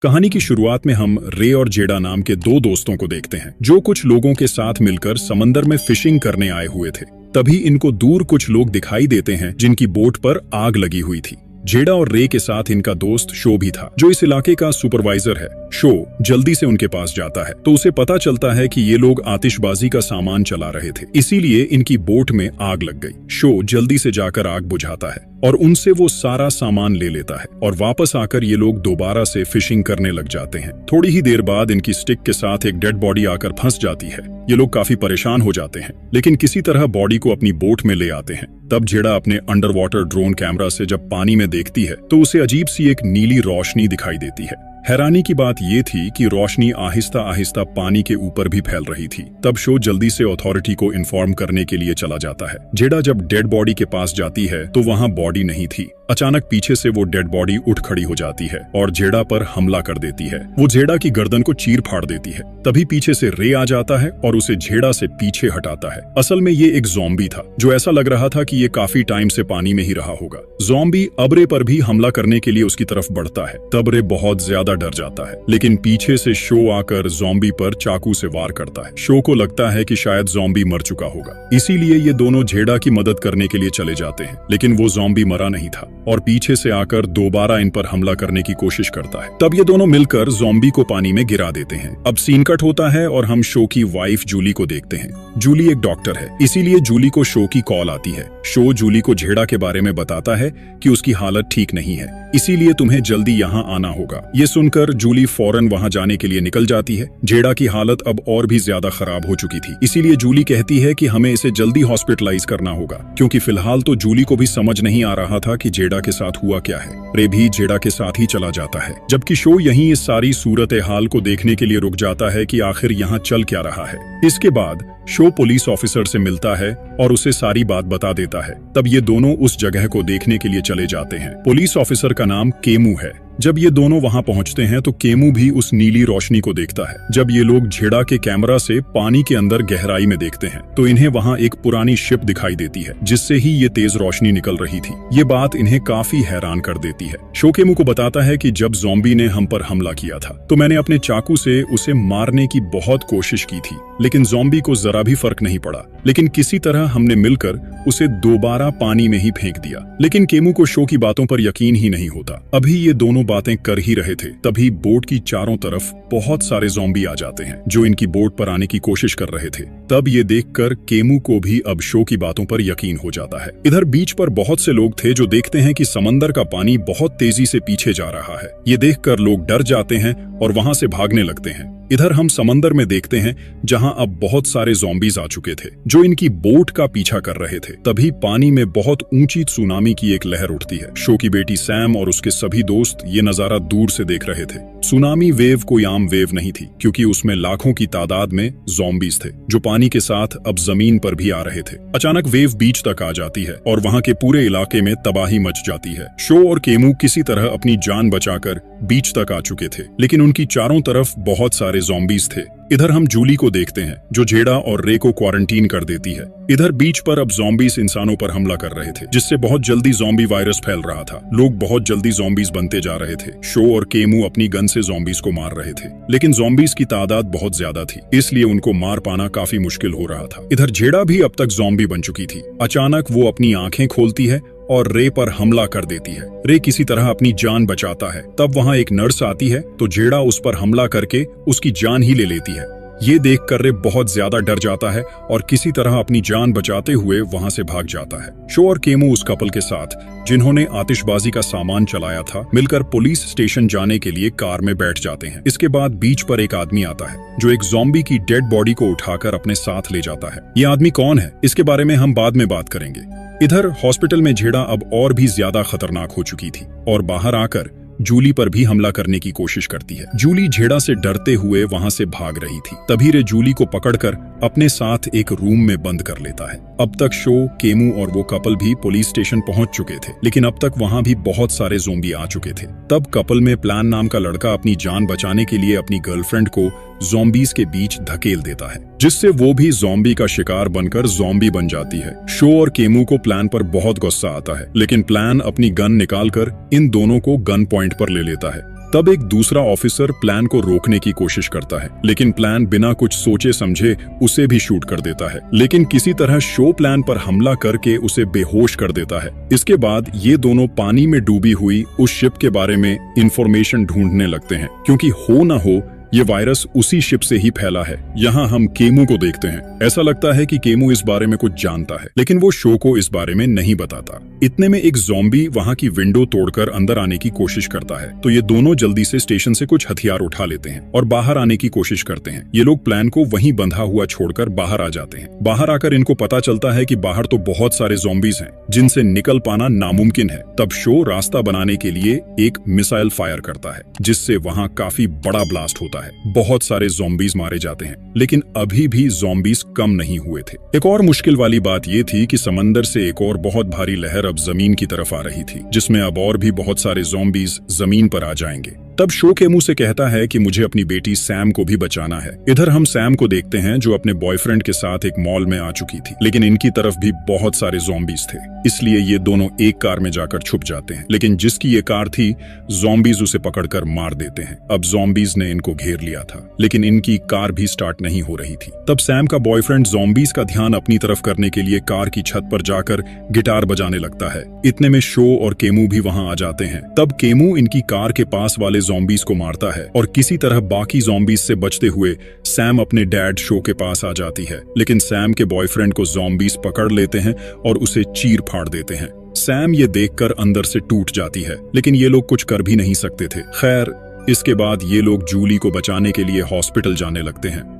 कहानी की शुरुआत में हम रे और जेडा नाम के दो दोस्तों को देखते हैं जो कुछ लोगों के साथ मिलकर समंदर में फिशिंग करने आए हुए थे। तभी इनको दूर कुछ लोग दिखाई देते हैं जिनकी बोट पर आग लगी हुई थी। जेडा और रे के साथ इनका दोस्त शो भी था जो इस इलाके का सुपरवाइजर है। शो जल्दी से उनके पास जाता है तो उसे पता चलता है कि ये लोग आतिशबाजी का सामान चला रहे थे, इसीलिए इनकी बोट में आग लग गई। शो जल्दी से जाकर आग बुझाता है और उनसे वो सारा सामान ले लेता है और वापस आकर ये लोग दोबारा से फिशिंग करने लग जाते हैं। थोड़ी ही देर बाद इनकी स्टिक के साथ एक डेड बॉडी आकर फंस जाती है। ये लोग काफी परेशान हो जाते हैं लेकिन किसी तरह बॉडी को अपनी बोट में ले आते हैं। तब जेडा अपने अंडर वाटर ड्रोन कैमरा से जब पानी में देखती है तो उसे अजीब सी एक नीली रोशनी दिखाई देती है। हैरानी की बात यह थी कि रोशनी आहिस्ता आहिस्ता पानी के ऊपर भी फैल रही थी। तब शो जल्दी से अथॉरिटी को इन्फॉर्म करने के लिए चला जाता है। जेडा जब डेड बॉडी के पास जाती है तो वहां बॉडी नहीं थी। अचानक पीछे से वो डेड बॉडी उठ खड़ी हो जाती है और जेडा पर हमला कर देती है। वो जेडा की गर्दन को चीर फाड़ देती है। तभी पीछे से रे आ जाता है और उसे जेडा से पीछे हटाता है। असल में ये एक ज़ॉम्बी था जो ऐसा लग रहा था कि ये काफी टाइम से पानी में ही रहा होगा। ज़ॉम्बी अब रे पर भी हमला करने के लिए उसकी तरफ बढ़ता है। तब रे बहुत ज्यादा डर जाता है लेकिन पीछे से शो आकर ज़ॉम्बी पर चाकू से वार करता है। शो को लगता है कि शायद ज़ॉम्बी मर चुका होगा, इसीलिए ये दोनों जेडा की मदद करने के लिए चले जाते हैं। लेकिन वो ज़ॉम्बी मरा नहीं था और पीछे से आकर दोबारा इन पर हमला करने की कोशिश करता है। तब ये दोनों मिलकर ज़ॉम्बी को पानी में गिरा देते हैं। अब सीन कट होता है और हम शो की वाइफ जूली को देखते हैं। जूली एक डॉक्टर है, इसीलिए जूली को शो की कॉल आती है। शो जूली को जेडा के बारे में बताता है कि उसकी हालत ठीक नहीं है, इसीलिए तुम्हें जल्दी यहाँ आना होगा। ये सुनकर जूली फौरन वहाँ जाने के लिए निकल जाती है। जेडा की हालत अब और भी ज्यादा खराब हो चुकी थी, इसीलिए जूली कहती है कि हमें इसे जल्दी हॉस्पिटलाइज करना होगा, क्योंकि फिलहाल तो जूली को भी समझ नहीं आ रहा था कि जेडा के साथ हुआ क्या है। रे भी जेडा के साथ ही चला जाता है, जबकि शो यहीं इस सारी सूरत हाल को देखने के लिए रुक जाता है कि आखिर यहाँ चल क्या रहा है। इसके बाद शो पुलिस ऑफिसर से मिलता है और उसे सारी बात बता देता है। तब ये दोनों उस जगह को देखने के लिए चले जाते हैं। पुलिस ऑफिसर का नाम केमू है। जब ये दोनों वहां पहुंचते हैं तो केमू भी उस नीली रोशनी को देखता है। जब ये लोग जेडा के कैमरा से पानी के अंदर गहराई में देखते हैं तो इन्हें वहां एक पुरानी शिप दिखाई देती है जिससे ही ये तेज रोशनी निकल रही थी। ये बात इन्हें काफी हैरान कर देती है। शो केमू को बताता है कि जब ज़ॉम्बी ने हम पर हमला किया था तो मैंने अपने चाकू से उसे मारने की बहुत कोशिश की थी, लेकिन ज़ॉम्बी को जरा भी फर्क नहीं पड़ा। लेकिन किसी तरह हमने मिलकर उसे दोबारा पानी में ही फेंक दिया। लेकिन केमू को शो की बातों पर यकीन ही नहीं होता। अभी ये दोनों बातें कर ही रहे थे, तभी बोट की चारों तरफ बहुत सारे ज़ॉम्बी आ जाते हैं जो इनकी बोट पर आने की कोशिश कर रहे थे। तब ये देखकर केमू को भी अब शो की बातों पर यकीन हो जाता है। इधर बीच पर बहुत से लोग थे जो देखते हैं कि समंदर का पानी बहुत तेजी से पीछे जा रहा है। ये देखकर लोग डर जाते हैं और वहां से भागने लगते हैं। इधर हम समंदर में देखते हैं जहां अब बहुत सारे ज़ॉम्बीज आ चुके थे जो इनकी बोट का पीछा कर रहे थे। तभी पानी में बहुत ऊंची सुनामी की एक लहर उठती है। शो की बेटी सैम और उसके सभी दोस्त ये नजारा दूर से देख रहे थे। सुनामी वेव कोई आम वेव नहीं थी, क्योंकि उसमें लाखों की तादाद में ज़ॉम्बीज थे जो पानी के साथ अब जमीन पर भी आ रहे थे। अचानक वेव बीच तक आ जाती है और वहां के पूरे इलाके में तबाही मच जाती है। शो और केमू किसी तरह अपनी जान बचाकर बीच तक आ चुके थे, लेकिन उनकी चारों तरफ बहुत सारे ज़ॉम्बीज थे। इधर हम जूली को देखते हैं जो जेडा और रे को क्वारंटीन कर देती है। इधर बीच पर अब ज़ॉम्बीज इंसानों पर हमला कर रहे थे, जिससे बहुत जल्दी ज़ॉम्बी वायरस फैल रहा था। लोग बहुत जल्दी ज़ॉम्बीज बनते जा रहे थे। शो और केमू अपनी गन से ज़ॉम्बीज को मार रहे थे, लेकिन ज़ॉम्बीज की तादाद बहुत ज्यादा थी, इसलिए उनको मार पाना काफी मुश्किल हो रहा था। इधर जेडा भी अब तक ज़ॉम्बी बन चुकी थी। अचानक वो अपनी आंखें खोलती है और रे पर हमला कर देती है। रे किसी तरह अपनी जान बचाता है। तब वहां एक नर्स आती है तो जेडा उस पर हमला करके उसकी जान ही ले लेती है। ये देखकर रे बहुत ज्यादा डर जाता है और किसी तरह अपनी जान बचाते हुए वहां से भाग जाता है। शो और केमू उस कपल के साथ जिन्होंने आतिशबाजी का सामान चलाया था मिलकर पुलिस स्टेशन जाने के लिए कार में बैठ जाते हैं। इसके बाद बीच पर एक आदमी आता है जो एक ज़ॉम्बी की डेड बॉडी को उठाकर अपने साथ ले जाता है। ये आदमी कौन है इसके बारे में हम बाद में बात करेंगे। इधर हॉस्पिटल में जेडा अब और भी ज्यादा खतरनाक हो चुकी थी और बाहर आकर जूली पर भी हमला करने की कोशिश करती है। जूली जेडा से डरते हुए वहां से भाग रही थी। तभी रे जूली को पकड़कर अपने साथ एक रूम में बंद कर लेता है। अब तक शो, केमू और वो कपल भी पुलिस स्टेशन पहुंच चुके थे, लेकिन अब तक वहां भी बहुत सारे ज़ॉम्बी आ चुके थे। तब कपल में प्लान नाम का लड़का अपनी जान बचाने के लिए अपनी गर्लफ्रेंड को ज़ॉम्बीज के बीच धकेल देता है, जिससे वो भी ज़ॉम्बी का शिकार बनकर ज़ॉम्बी बन जाती है। शो और केमू को प्लान पर बहुत गुस्सा आता है, लेकिन प्लान अपनी गन निकालकर इन दोनों को गन पॉइंट पर ले लेता है। तब एक दूसरा ऑफिसर प्लान को रोकने की कोशिश करता है, लेकिन प्लान बिना कुछ सोचे समझे उसे भी शूट कर देता है, लेकिन किसी तरह शो प्लान पर हमला करके उसे बेहोश कर देता है। इसके बाद ये दोनों पानी में डूबी हुई उस शिप के बारे में इंफॉर्मेशन ढूंढने लगते हैं, क्योंकि हो ना हो ये वायरस उसी शिप से ही फैला है। यहाँ हम केमू को देखते हैं। ऐसा लगता है कि केमू इस बारे में कुछ जानता है, लेकिन वो शो को इस बारे में नहीं बताता। इतने में एक ज़ॉम्बी वहाँ की विंडो तोड़कर अंदर आने की कोशिश करता है, तो ये दोनों जल्दी से स्टेशन से कुछ हथियार उठा लेते हैं और बाहर आने की कोशिश करते हैं। ये लोग प्लान को वहीं बंधा हुआ छोड़कर बाहर आ जाते हैं। बाहर आकर इनको पता चलता है कि बाहर तो बहुत सारे ज़ॉम्बीज हैं जिनसे निकल पाना नामुमकिन है। तब शो रास्ता बनाने के लिए एक मिसाइल फायर करता है, जिससे वहाँ काफी बड़ा ब्लास्ट होता है। बहुत सारे ज़ॉम्बीज मारे जाते हैं, लेकिन अभी भी ज़ॉम्बीज कम नहीं हुए थे। एक और मुश्किल वाली बात ये थी कि समंदर से एक और बहुत भारी लहर अब जमीन की तरफ आ रही थी, जिसमें अब और भी बहुत सारे ज़ॉम्बीज जमीन पर आ जाएंगे। तब शो के मुंह से कहता है कि मुझे अपनी बेटी सैम को भी बचाना है। इधर हम सैम को देखते हैं जो अपने बॉयफ्रेंड के साथ एक मॉल में आ चुकी थी, लेकिन इनकी तरफ भी बहुत सारे ज़ॉम्बीज थे, इसलिए ये दोनों एक कार में जाकर छुप जाते हैं। लेकिन जिसकी ये कार थी, ज़ॉम्बीज उसे पकड़कर मार देते हैं। अब ज़ॉम्बीज ने इनको घेर लिया था, लेकिन इनकी कार भी स्टार्ट नहीं हो रही थी। तब सैम का बॉयफ्रेंड ज़ॉम्बीज का ध्यान अपनी तरफ करने के लिए कार की छत पर जाकर गिटार बजाने लगता है। इतने में शो और केमू भी वहां आ जाते हैं। तब केमू इनकी कार के पास वाले ज़ॉम्बीज को मारता है और किसी तरह बाकी ज़ॉम्बीज से बचते हुए सैम अपने डैड शो के पास आ जाती है, लेकिन सैम के बॉयफ्रेंड को ज़ॉम्बीज पकड़ लेते हैं और उसे चीर फाड़ देते हैं। सैम ये देखकर अंदर से टूट जाती है, लेकिन ये लोग कुछ कर भी नहीं सकते थे। खैर, इसके बाद ये लोग जूली को बचाने के लिए हॉस्पिटल जाने लगते हैं,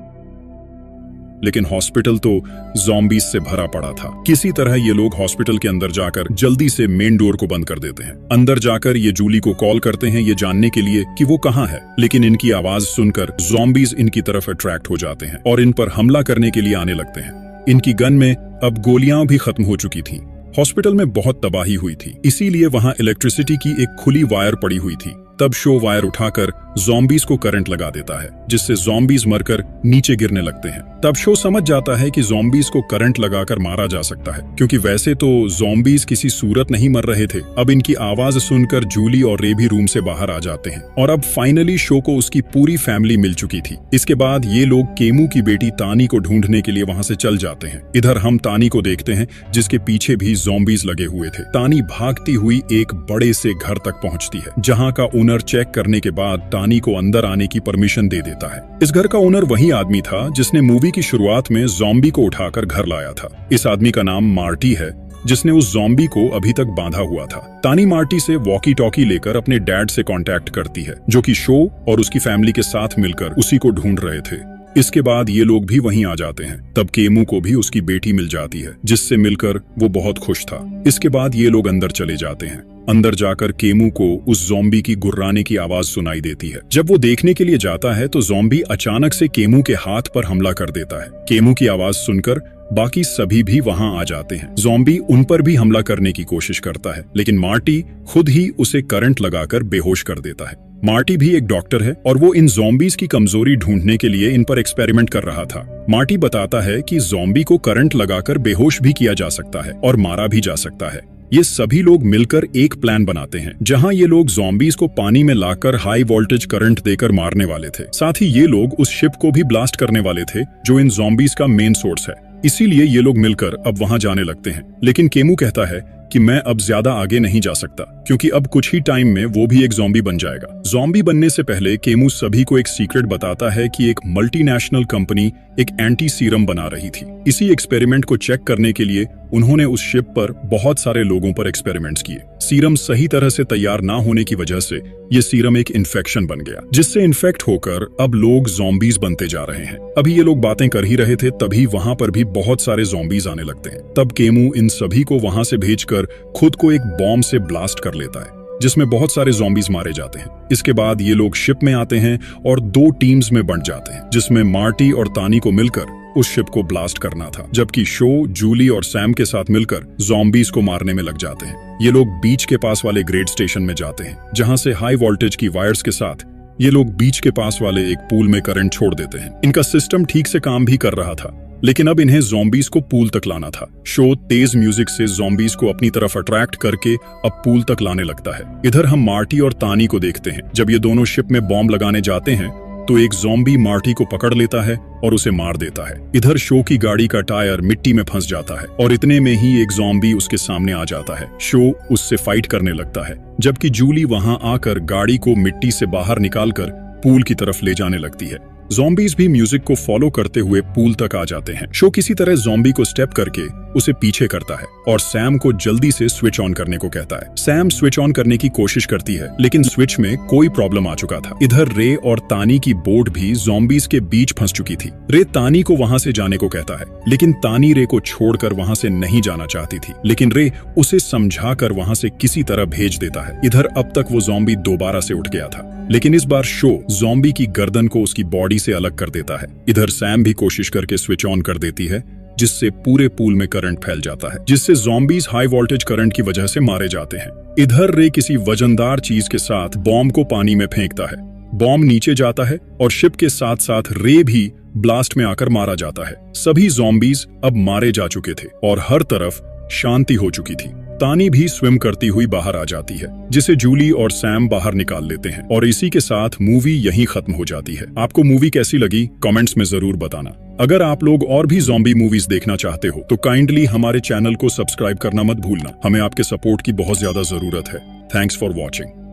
लेकिन हॉस्पिटल तो ज़ॉम्बीज से भरा पड़ा था। किसी तरह ये लोग हॉस्पिटल के अंदर जाकर जल्दी से मेन डोर को बंद कर देते हैं। अंदर जाकर ये जूली को कॉल करते हैं ये जानने के लिए कि वो कहाँ है, लेकिन इनकी आवाज सुनकर ज़ॉम्बीज इनकी तरफ अट्रैक्ट हो जाते हैं और इन पर हमला करने के लिए आने लगते हैं। इनकी गन में अब गोलियां भी खत्म हो चुकी थीं। हॉस्पिटल में बहुत तबाही हुई थी, इसीलिए वहां इलेक्ट्रिसिटी की एक खुली वायर पड़ी हुई थी। तब शो वायर उठाकर ज़ॉम्बीज को करंट लगा देता है, जिससे ज़ॉम्बीज मरकर नीचे गिरने लगते हैं। तब शो समझ जाता है कि ज़ॉम्बीज को करंट लगाकर मारा जा सकता है, क्योंकि वैसे तो ज़ॉम्बीज किसी सूरत नहीं मर रहे थे। अब इनकी आवाज सुनकर जूली और रे भी रूम से बाहर आ जाते हैं और अब फाइनली शो को उसकी पूरी फैमिली मिल चुकी थी। इसके बाद ये लोग केमू की बेटी तानी को ढूंढने के लिए वहां से चल जाते हैं। इधर हम तानी को देखते हैं, जिसके पीछे भी ज़ॉम्बीज लगे हुए थे। तानी भागती हुई एक बड़े से घर तक पहुंचती है, जहां का ओनर चेक करने के बाद तानी को अंदर आने की परमिशन दे देता है। इस घर का ओनर वही आदमी था जिसने मूवी की शुरुआत में ज़ॉम्बी को उठाकर घर लाया था। इस आदमी का नाम मार्टी है, जिसने उस ज़ॉम्बी को अभी तक बांधा हुआ था। तानी मार्टी से वॉकी टॉकी लेकर अपने डैड से कांटेक्ट करती है, जो कि शो और उसकी फैमिली के साथ मिलकर उसी को ढूंढ रहे थे। इसके बाद ये लोग भी वहीं आ जाते हैं। तब केमू को भी उसकी बेटी मिल जाती है, जिससे मिलकर वो बहुत खुश था। इसके बाद ये लोग अंदर चले जाते हैं। अंदर जाकर केमू को उस ज़ॉम्बी की गुर्राने की आवाज सुनाई देती है। जब वो देखने के लिए जाता है तो ज़ॉम्बी अचानक से केमू के हाथ पर हमला कर देता है। केमू की आवाज सुनकर बाकी सभी भी वहां आ जाते हैं। ज़ॉम्बी उन पर भी हमला करने की कोशिश करता है, लेकिन मार्टी खुद ही उसे करंट लगाकर बेहोश कर देता है। मार्टी भी एक डॉक्टर है और वो इन ज़ॉम्बीज की कमजोरी ढूंढने के लिए इन पर एक्सपेरिमेंट कर रहा था। मार्टी बताता है कि ज़ॉम्बी को करंट लगाकर बेहोश भी किया जा सकता है और मारा भी जा सकता है। ये सभी लोग मिलकर एक प्लान बनाते हैं, जहां ये लोग ज़ॉम्बीज को पानी में लाकर हाई वोल्टेज करंट देकर मारने वाले थे। साथ ही ये लोग उस शिप को भी ब्लास्ट करने वाले थे, जो इन ज़ॉम्बीज का मेन सोर्स है। इसीलिए ये लोग मिलकर अब वहां जाने लगते हैं, लेकिन केमू कहता है कि मैं अब ज्यादा आगे नहीं जा सकता, क्योंकि अब कुछ ही टाइम में वो भी एक ज़ॉम्बी बन जाएगा। ज़ॉम्बी बनने से पहले केमू सभी को एक सीक्रेट बताता है कि एक मल्टीनेशनल कंपनी एक एंटी सीरम बना रही थी। इसी एक्सपेरिमेंट को चेक करने के लिए उन्होंने उस शिप पर बहुत सारे लोगों पर एक्सपेरिमेंट्स किए। सीरम सही तरह से तैयार ना होने की वजह से ये सीरम एक इन्फेक्शन बन गया, जिससे इन्फेक्ट होकर अब लोग ज़ॉम्बीज बनते जा रहे हैं। अभी ये लोग बातें कर ही रहे थे, तभी वहां पर भी बहुत सारे ज़ॉम्बीज आने लगते हैं। तब केमू इन सभी को वहां से भेजकर खुद को एक बॉम्ब से ब्लास्ट कर लेता है, जिसमें बहुत सारे ज़ॉम्बीज मारे जाते हैं। इसके बाद ये लोग शिप में आते हैं और 2 टीम्स में बंट जाते हैं, जिसमें मार्टी और तानी को मिलकर उस शिप को ब्लास्ट करना था, जबकि शो, जूली और सैम के साथ मिलकर ज़ॉम्बीज को मारने में लग जाते हैं। ये लोग बीच के पास वाले ग्रेड स्टेशन में जाते हैं, जहां से हाई वोल्टेज की वायर्स के साथ ये लोग बीच के पास वाले एक पूल में करंट छोड़ देते हैं। इनका सिस्टम ठीक से काम भी कर रहा था, लेकिन अब इन्हें ज़ॉम्बीज को पूल तक लाना था। शो तेज म्यूजिक से ज़ॉम्बीज को अपनी तरफ अट्रैक्ट करके अब पूल तक लाने लगता है। इधर हम मार्टी और तानी को देखते हैं। जब ये दोनों शिप में बॉम्ब लगाने जाते हैं तो एक ज़ॉम्बी मार्टी को पकड़ लेता है और उसे मार देता है। इधर शो की गाड़ी का टायर मिट्टी में फंस जाता है और इतने में ही एक ज़ॉम्बी उसके सामने आ जाता है। शो उससे फाइट करने लगता है, जबकि जूली वहां आकर गाड़ी को मिट्टी से बाहर निकालकर पूल की तरफ ले जाने लगती है। ज़ॉम्बीज भी म्यूजिक को फॉलो करते हुए पूल तक आ जाते हैं। शो किसी तरह ज़ॉम्बी को स्टेप करके उसे पीछे करता है और सैम को जल्दी से स्विच ऑन करने को कहता है। सैम स्विच ऑन करने की कोशिश करती है, लेकिन स्विच में कोई प्रॉब्लम आ चुका था। इधर रे और तानी की बोट भी ज़ॉम्बीज के बीच फंस चुकी थी। रे तानी को वहां से जाने को कहता है, लेकिन तानी रे को छोड़कर वहां से नहीं जाना चाहती थी, लेकिन रे उसे समझाकर वहां से किसी तरह भेज देता है। इधर अब तक वो ज़ॉम्बी दोबारा से उठ गया था, लेकिन इस बार शो ज़ॉम्बी की गर्दन को उसकी बॉडी से अलग कर देता है। इधर सैम भी कोशिश करके स्विच ऑन कर देती है, जिससे पूरे पूल में करंट फैल जाता है, जिससे ज़ॉम्बीज हाई वोल्टेज करंट की वजह से मारे जाते हैं। इधर रे किसी वजनदार चीज के साथ बॉम्ब को पानी में फेंकता है। बॉम्ब नीचे जाता है और शिप के साथ साथ रे भी ब्लास्ट में आकर मारा जाता है। सभी ज़ॉम्बीज अब मारे जा चुके थे और हर तरफ शांति हो चुकी थी। तानी भी स्विम करती हुई बाहर आ जाती है, जिसे जूली और सैम बाहर निकाल लेते हैं और इसी के साथ मूवी यहीं खत्म हो जाती है। आपको मूवी कैसी लगी कमेंट्स में जरूर बताना। अगर आप लोग और भी ज़ॉम्बी मूवीज देखना चाहते हो तो काइंडली हमारे चैनल को सब्सक्राइब करना मत भूलना। हमें आपके सपोर्ट की बहुत ज्यादा जरूरत है। Thanks for watching.